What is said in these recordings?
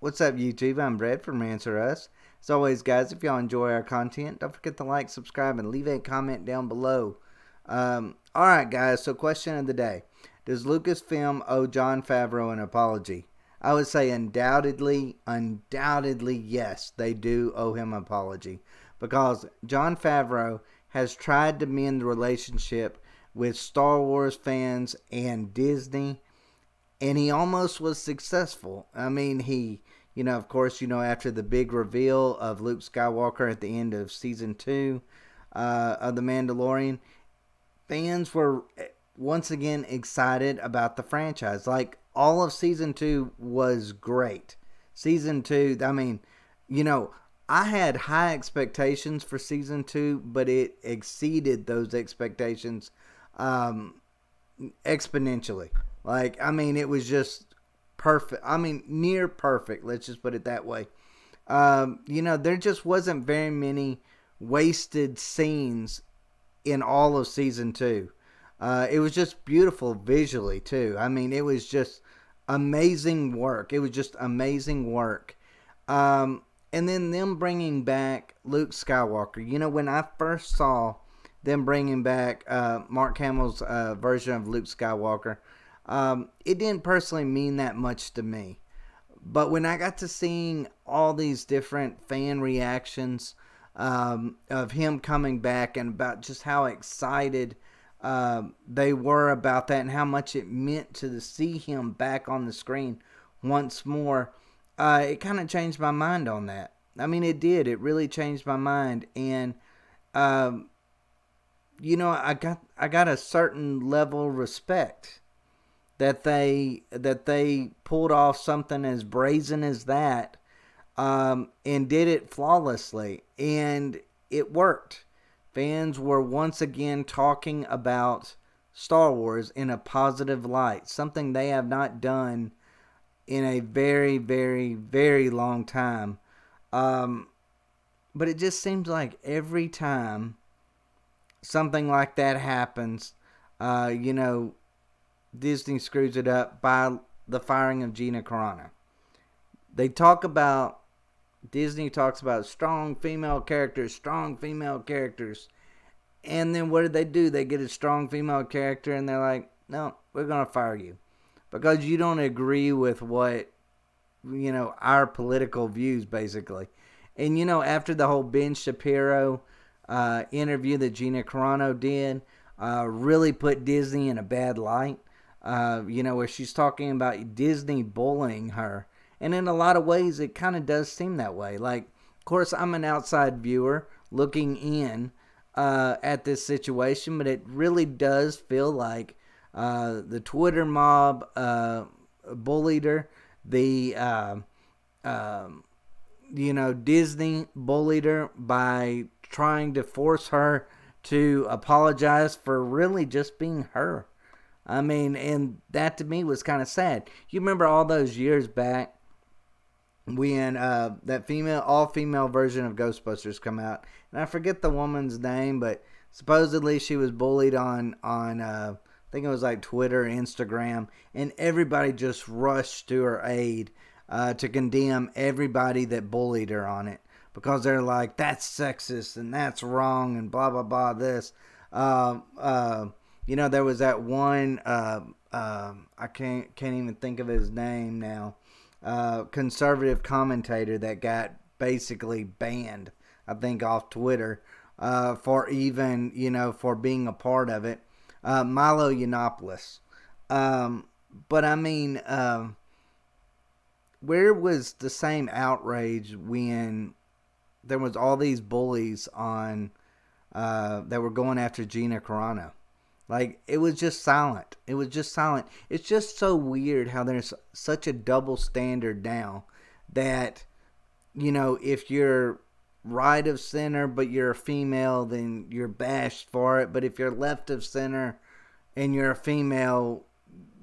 What's up, YouTube? I'm Brad from Rants. As always, guys, if y'all enjoy our content, don't forget to like, subscribe, and leave a comment down below. Alright, guys, so question of the day. Does Lucasfilm owe Jon Favreau an apology? I would say undoubtedly, yes, they do owe him an apology. Because Jon Favreau has tried to mend the relationship with Star Wars fans and Disney, and he almost was successful. I mean, of course, after the big reveal of Luke Skywalker at the end of season 2 of The Mandalorian, fans were once again excited about the franchise. Like, all of season 2 was great. Season 2, I mean, I had high expectations for season 2, but it exceeded those expectations exponentially. Like, I mean, it was just perfect. I mean, near perfect. Let's just put it that way. There just wasn't very many wasted scenes in all of season 2. It was just beautiful visually, too. I mean, it was just amazing work. And then them bringing back Luke Skywalker. When I first saw them bringing back Mark Hamill's version of Luke Skywalker, it didn't personally mean that much to me. But when I got to seeing all these different fan reactions of him coming back, and about just how excited they were about that, and how much it meant to see him back on the screen once more, it kind of changed my mind on that. I mean, it did. It really changed my mind. And I got a certain level of respect that they pulled off something as brazen as that, and did it flawlessly, and it worked. Fans were once again talking about Star Wars in a positive light, something they have not done in a very, very, very long time. But it just seems like every time something like that happens, Disney screws it up by the firing of Gina Carano. Disney talks about strong female characters, and then what do? They get a strong female character, and they're like, no, we're going to fire you because you don't agree with what, our political views, basically. And, after the whole Ben Shapiro interview that Gina Carano did, really put Disney in a bad light. Where she's talking about Disney bullying her. And in a lot of ways, it kind of does seem that way. Like, of course, I'm an outside viewer looking in at this situation, but it really does feel like the Twitter mob bullied her. Disney bullied her by trying to force her to apologize for really just being her. I mean, and that to me was kind of sad. You remember all those years back when that all-female version of Ghostbusters come out, and I forget the woman's name, but supposedly she was bullied on I think it was like Twitter, Instagram, and everybody just rushed to her aid to condemn everybody that bullied her on it, because they're like, that's sexist and that's wrong and blah blah blah. This. There was that one, I can't even think of his name now, conservative commentator that got basically banned, I think, off Twitter, for even, for being a part of it, Milo Yiannopoulos. But I mean, where was the same outrage when there was all these bullies on, that were going after Gina Carano? Like, it was just silent. It's just so weird how there's such a double standard now that, if you're right of center but you're a female, then you're bashed for it. But if you're left of center and you're a female,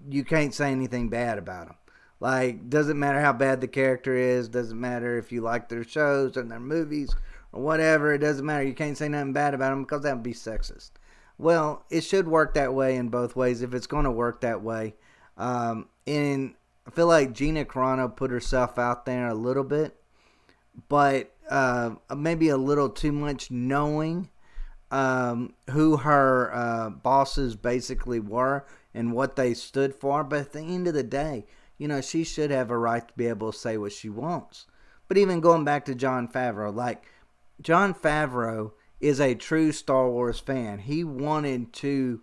you can't say anything bad about them. Like, doesn't matter how bad the character is, doesn't matter if you like their shows and their movies or whatever, it doesn't matter. You can't say nothing bad about them because that would be sexist. Well, it should work that way in both ways if it's going to work that way. And I feel like Gina Carano put herself out there a little bit, but maybe a little too much, knowing who her bosses basically were and what they stood for. But at the end of the day, she should have a right to be able to say what she wants. But even going back to Jon Favreau, like, Jon Favreau is a true Star Wars fan. He wanted to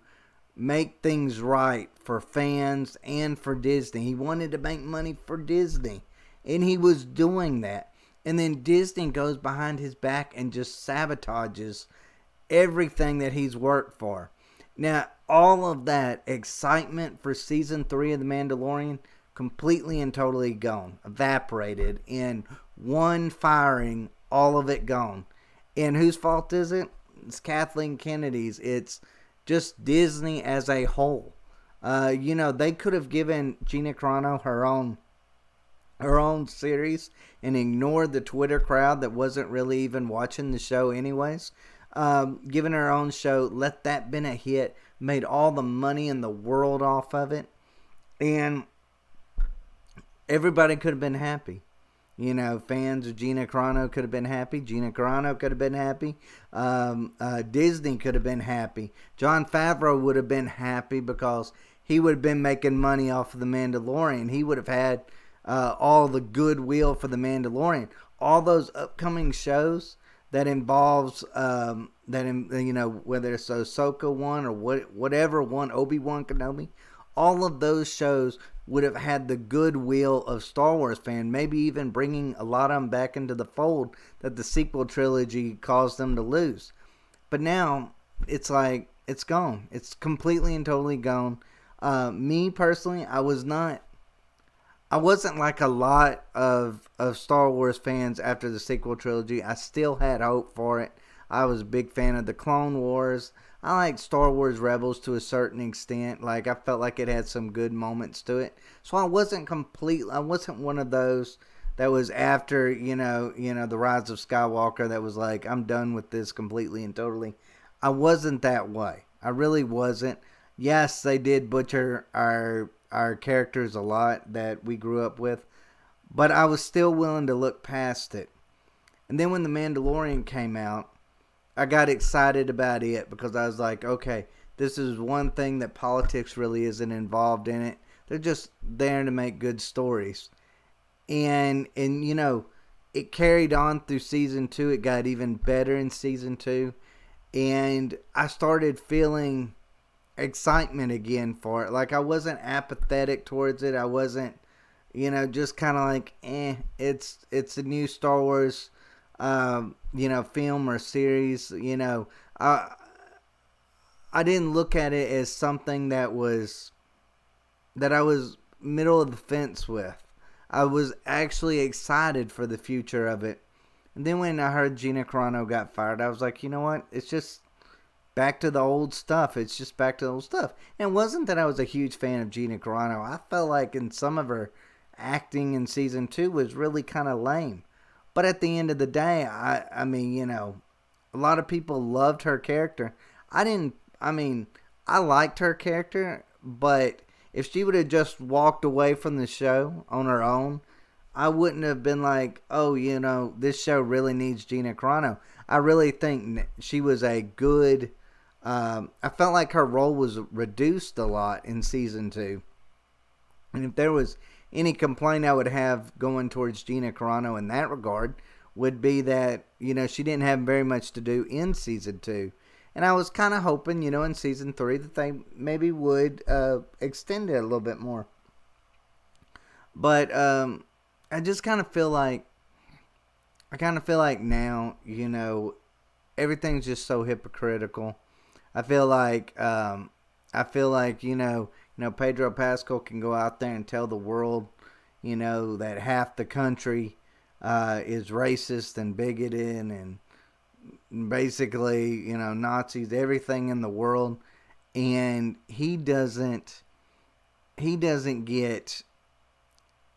make things right for fans and for Disney. He wanted to make money for Disney, and he was doing that. And then Disney goes behind his back and just sabotages everything that he's worked for. Now, all of that excitement for season 3 of The Mandalorian completely and totally gone, evaporated in one firing, all of it gone. And whose fault is it? It's Kathleen Kennedy's. It's just Disney as a whole. They could have given Gina Carano her own series and ignored the Twitter crowd that wasn't really even watching the show anyways. Given her own show, let that been a hit, made all the money in the world off of it, and everybody could have been happy. Fans of Gina Carano could have been happy. Gina Carano could have been happy. Disney could have been happy. Jon Favreau would have been happy because he would have been making money off of The Mandalorian. He would have had all the goodwill for The Mandalorian. All those upcoming shows that involves, whether it's Ahsoka one or whatever one, Obi-Wan Kenobi, all of those shows would have had the goodwill of Star Wars fans, maybe even bringing a lot of them back into the fold that the sequel trilogy caused them to lose. But now, it's like, it's gone. It's completely and totally gone. Me, personally, I wasn't like a lot of Star Wars fans after the sequel trilogy. I still had hope for it. I was a big fan of the Clone Wars. I like Star Wars Rebels to a certain extent. Like, I felt like it had some good moments to it. So I wasn't one of those that was after, the Rise of Skywalker that was like, I'm done with this completely and totally. I wasn't that way. I really wasn't. Yes, they did butcher our characters a lot that we grew up with, but I was still willing to look past it. And then when The Mandalorian came out, I got excited about it because I was like, okay, this is one thing that politics really isn't involved in it. They're just there to make good stories. And it carried on through season 2. It got even better in season 2. And I started feeling excitement again for it. Like, I wasn't apathetic towards it. I wasn't, just kind of like, it's a new Star Wars, film or series. I didn't look at it as something that I was middle of the fence with. I was actually excited for the future of it. And then when I heard Gina Carano got fired, I was like, you know what? It's just back to the old stuff. It's just back to the old stuff. And it wasn't that I was a huge fan of Gina Carano. I felt like in some of her acting in season 2 was really kind of lame. But at the end of the day, I mean, a lot of people loved her character. I liked her character, but if she would have just walked away from the show on her own, I wouldn't have been like, oh, this show really needs Gina Carano. I really think she was a good, I felt like her role was reduced a lot in season 2. And if there was any complaint I would have going towards Gina Carano in that regard, would be that, she didn't have very much to do in season 2. And I was kind of hoping, in season 3 that they maybe would extend it a little bit more. But I just kind of feel like, now, everything's just so hypocritical. I feel like, Pedro Pascal can go out there and tell the world, that half the country is racist and bigoted and basically, Nazis, everything in the world, and he doesn't get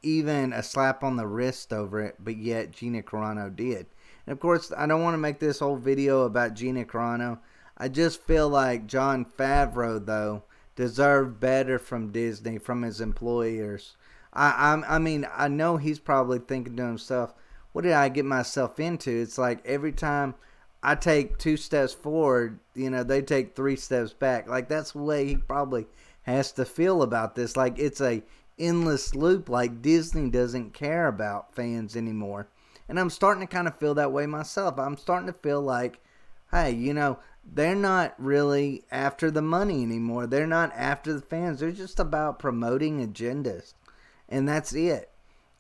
even a slap on the wrist over it, but yet Gina Carano did. And of course, I don't want to make this whole video about Gina Carano. I just feel like Jon Favreau, though, deserved better from Disney, from his employers. I mean, I know he's probably thinking to himself, what did I get myself into? It's like every time I take 2 steps forward, they take 3 steps back. Like, that's the way he probably has to feel about this. Like, it's a endless loop. Like, Disney doesn't care about fans anymore. And I'm starting to kind of feel that way myself. I'm starting to feel like, hey, they're not really after the money anymore. They're not after the fans. They're just about promoting agendas. And that's it.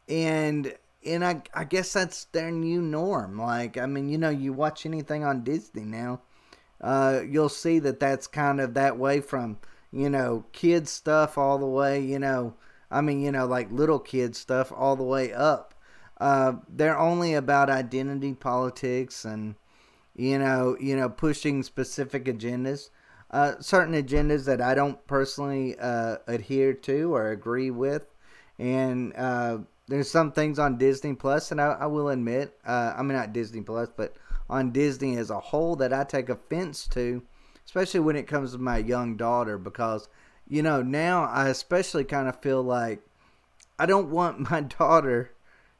And I guess that's their new norm. Like, I mean, you watch anything on Disney now, you'll see that that's kind of that way from, kids stuff all the way, like little kids stuff all the way up. They're only about identity politics and, pushing specific agendas. Certain agendas that I don't personally adhere to or agree with. And there's some things on Disney Plus, and I will admit, I mean, not Disney Plus, but on Disney as a whole, that I take offense to, especially when it comes to my young daughter, because, now I especially kind of feel like I don't want my daughter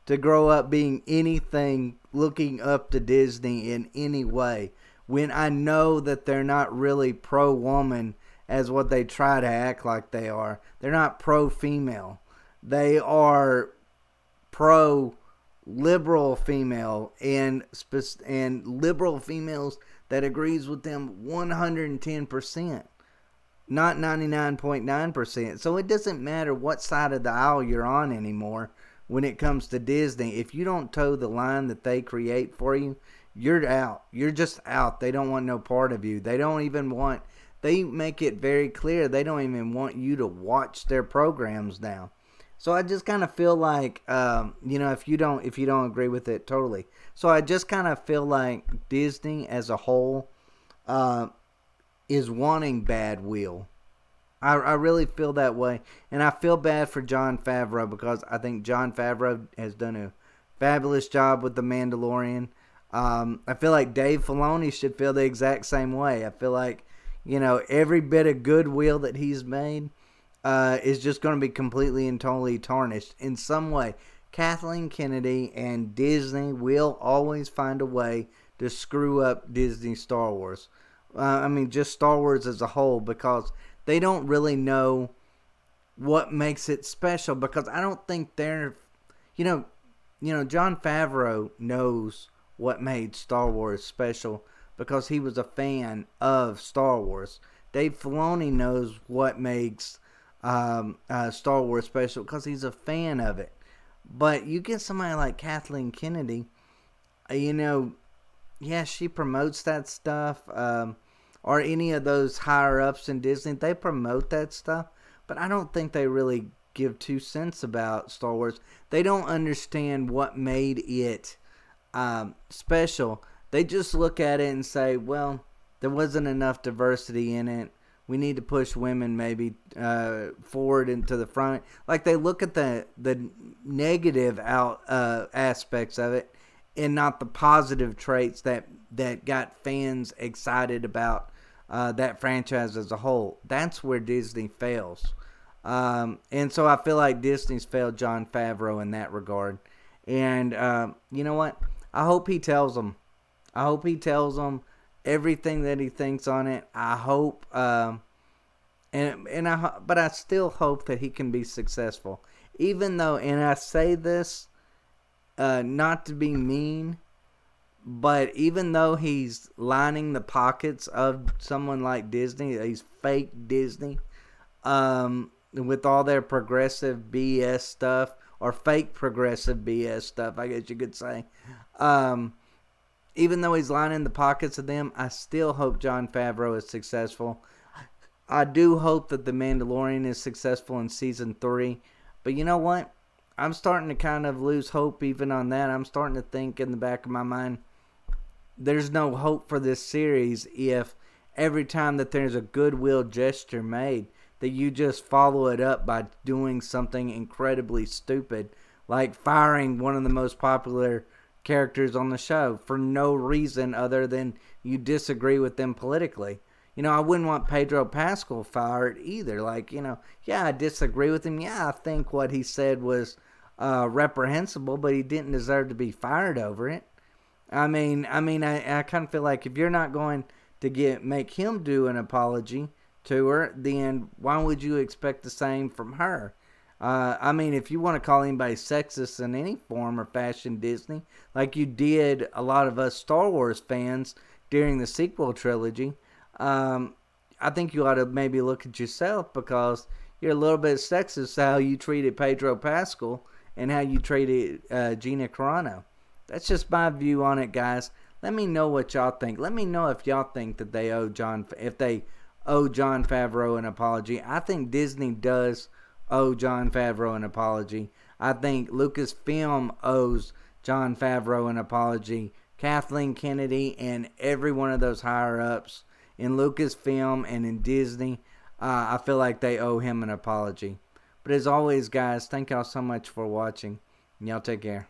to grow up being anything looking up to Disney in any way, when I know that they're not really pro-woman as what they try to act like they are. They're not pro-female. They are pro-liberal female and liberal females that agrees with them 110%, not 99.9%. So it doesn't matter what side of the aisle you're on anymore when it comes to Disney. If you don't toe the line that they create for you, you're out. You're just out. They don't want no part of you. They make it very clear they don't even want you to watch their programs now. So I just kind of feel like, if you don't agree with it, totally. So I just kind of feel like Disney as a whole is wanting bad will. I really feel that way. And I feel bad for Jon Favreau, because I think Jon Favreau has done a fabulous job with The Mandalorian. I feel like Dave Filoni should feel the exact same way. I feel like, every bit of goodwill that he's made is just going to be completely and totally tarnished in some way. Kathleen Kennedy and Disney will always find a way to screw up Disney Star Wars. Just Star Wars as a whole, because they don't really know what makes it special, because I don't think they're, Jon Favreau knows what made Star Wars special because he was a fan of Star Wars. Dave Filoni knows what makes Star Wars special because he's a fan of it. But you get somebody like Kathleen Kennedy, she promotes that stuff, or any of those higher ups in Disney, they promote that stuff, but I don't think they really give 2 cents about Star Wars. They don't understand what made it special. They just look at it and say, well, there wasn't enough diversity in it. We need to push women maybe forward into the front. Like, they look at the negative aspects of it, and not the positive traits that got fans excited about that franchise as a whole. That's where Disney fails. And so I feel like Disney's failed Jon Favreau in that regard. And you know what? I hope he tells them. Everything that he thinks on it. I hope, but I still hope that he can be successful. Even though, and I say this not to be mean, but even though he's lining the pockets of someone like Disney, he's fake Disney, with all their progressive BS stuff, or fake progressive BS stuff, I guess you could say. Even though he's lining the pockets of them, I still hope Jon Favreau is successful. I do hope that The Mandalorian is successful in Season 3. But you know what? I'm starting to kind of lose hope even on that. I'm starting to think in the back of my mind, there's no hope for this series if every time that there's a goodwill gesture made, that you just follow it up by doing something incredibly stupid, like firing one of the most popular characters on the show for no reason other than you disagree with them politically. I wouldn't want Pedro Pascal fired either. Like, yeah, I disagree with him. Yeah, I think what he said was reprehensible, but he didn't deserve to be fired over it. I kind of feel like if you're not going to make him do an apology to her, then why would you expect the same from her? If you want to call anybody sexist in any form or fashion, Disney, like you did a lot of us Star Wars fans during the sequel trilogy, I think you ought to maybe look at yourself, because you're a little bit sexist how you treated Pedro Pascal and how you treated Gina Carano. That's just my view on it, guys. Let me know what y'all think. Let me know if y'all think that they owe Jon Favreau an apology. I think Disney does owe Jon Favreau an apology. I think Lucasfilm owes Jon Favreau an apology. Kathleen Kennedy and every one of those higher ups in Lucasfilm and in Disney, I feel like they owe him an apology. But as always, guys, thank y'all so much for watching. Y'all take care.